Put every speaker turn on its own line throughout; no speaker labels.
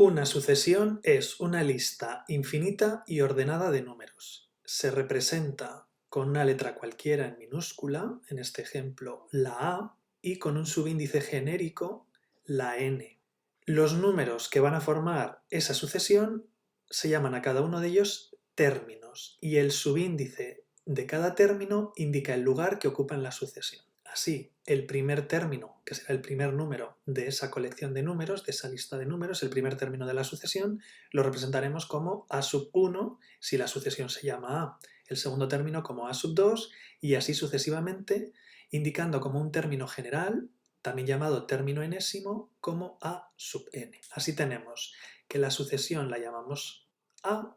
Una sucesión es una lista infinita y ordenada de números. Se representa con una letra cualquiera en minúscula, en este ejemplo la A, y con un subíndice genérico, la N. Los números que van a formar esa sucesión se llaman a cada uno de ellos términos, y el subíndice de cada término indica el lugar que ocupa en la sucesión. Así, el primer término, que será el primer número de esa colección de números, de esa lista de números, el primer término de la sucesión, lo representaremos como A sub 1 si la sucesión se llama A, el segundo término como A sub 2 y así sucesivamente, indicando como un término general, también llamado término enésimo, como A sub n. Así tenemos que la sucesión la llamamos A,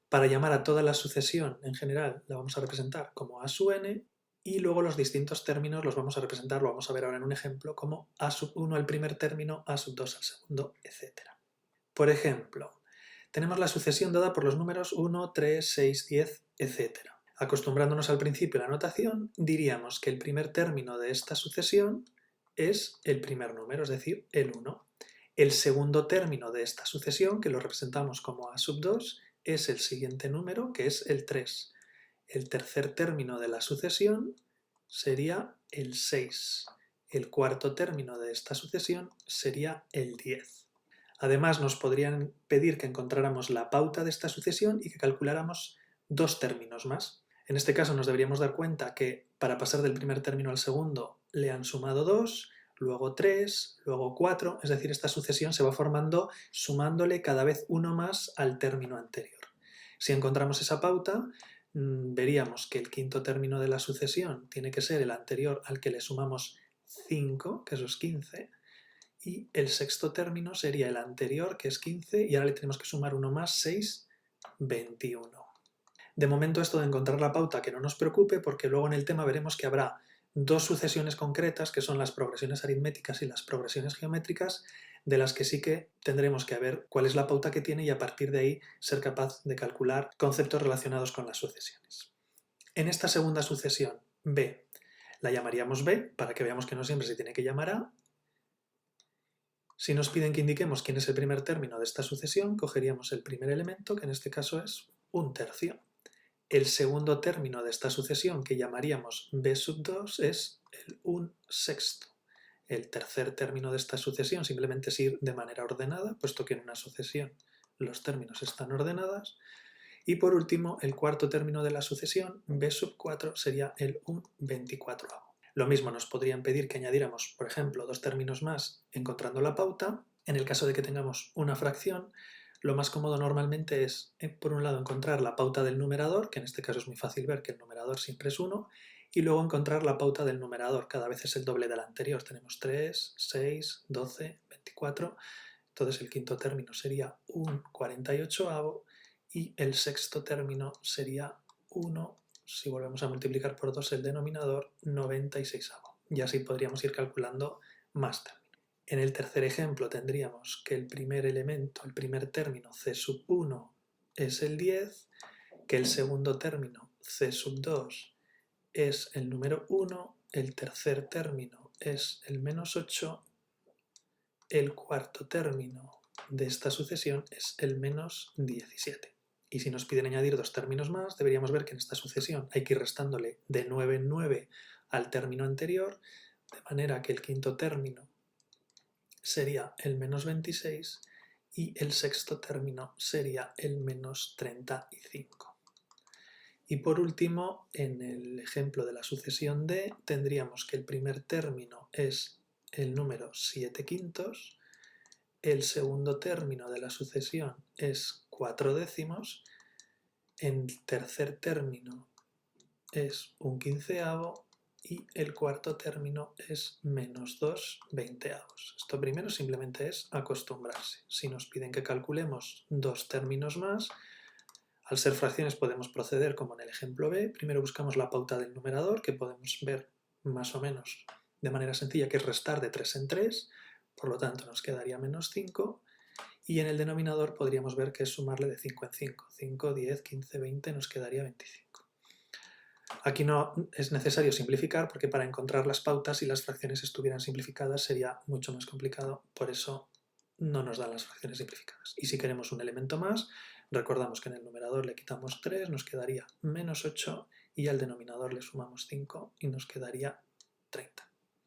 para llamar a toda la sucesión en general la vamos a representar como A sub n, y luego los distintos términos los vamos a representar, lo vamos a ver ahora en un ejemplo, como A sub 1 al primer término, A sub 2 al segundo, etc. Por ejemplo, tenemos la sucesión dada por los números 1, 3, 6, 10, etc. Acostumbrándonos al principio a la notación, diríamos que el primer término de esta sucesión es el primer número, es decir, el 1. El segundo término de esta sucesión, que lo representamos como A sub 2, es el siguiente número, que es el 3. El tercer término de la sucesión sería el 6. El cuarto término de esta sucesión sería el 10. Además, nos podrían pedir que encontráramos la pauta de esta sucesión y que calculáramos dos términos más. En este caso nos deberíamos dar cuenta que para pasar del primer término al segundo le han sumado 2, luego 3, luego 4, es decir, esta sucesión se va formando sumándole cada vez uno más al término anterior. Si encontramos esa pauta, veríamos que el quinto término de la sucesión tiene que ser el anterior al que le sumamos 5, que eso es 15, y el sexto término sería el anterior, que es 15, y ahora le tenemos que sumar uno más, 6, 21. De momento esto de encontrar la pauta que no nos preocupe, porque luego en el tema veremos que habrá dos sucesiones concretas, que son las progresiones aritméticas y las progresiones geométricas, de las que sí que tendremos que ver cuál es la pauta que tiene y a partir de ahí ser capaz de calcular conceptos relacionados con las sucesiones. En esta segunda sucesión, B, la llamaríamos B, para que veamos que no siempre se tiene que llamar A. Si nos piden que indiquemos quién es el primer término de esta sucesión, cogeríamos el primer elemento, que en este caso es un tercio. El segundo término de esta sucesión, que llamaríamos B sub 2, es el 1/6. El tercer término de esta sucesión simplemente es ir de manera ordenada, puesto que en una sucesión los términos están ordenadas. Y por último, el cuarto término de la sucesión, B sub 4, sería el 1/24. Lo mismo nos podrían pedir que añadiéramos, por ejemplo, dos términos más encontrando la pauta. En el caso de que tengamos una fracción, lo más cómodo normalmente es, por un lado, encontrar la pauta del numerador, que en este caso es muy fácil ver que el numerador siempre es 1, y luego encontrar la pauta del numerador, cada vez es el doble del anterior. Tenemos 3, 6, 12, 24, entonces el quinto término sería 1/48 y el sexto término sería 1, si volvemos a multiplicar por 2 el denominador, 96. Y así podríamos ir calculando más términos. En el tercer ejemplo tendríamos que el primer elemento, el primer término C sub 1 es el 10, que el segundo término C sub 2 es el número 1, el tercer término es el menos 8, el cuarto término de esta sucesión es el menos 17. Y si nos piden añadir dos términos más, deberíamos ver que en esta sucesión hay que ir restándole de 9 en 9 al término anterior, de manera que el quinto término sería el menos 26 y el sexto término sería el menos 35. Y por último, en el ejemplo de la sucesión D, tendríamos que el primer término es el número 7 quintos, el segundo término de la sucesión es 4 décimos, el tercer término es un quinceavo y el cuarto término es menos 2 veinteavos. Esto primero simplemente es acostumbrarse. Si nos piden que calculemos dos términos más, al ser fracciones podemos proceder como en el ejemplo B. Primero buscamos la pauta del numerador, que podemos ver más o menos de manera sencilla que es restar de 3 en 3, por lo tanto nos quedaría menos 5, y en el denominador podríamos ver que es sumarle de 5 en 5. 5, 10, 15, 20, nos quedaría 25. Aquí no es necesario simplificar porque para encontrar las pautas, si las fracciones estuvieran simplificadas sería mucho más complicado, por eso no nos dan las fracciones simplificadas. Y si queremos un elemento más, recordamos que en el numerador le quitamos 3, nos quedaría menos 8 y al denominador le sumamos 5 y nos quedaría 30.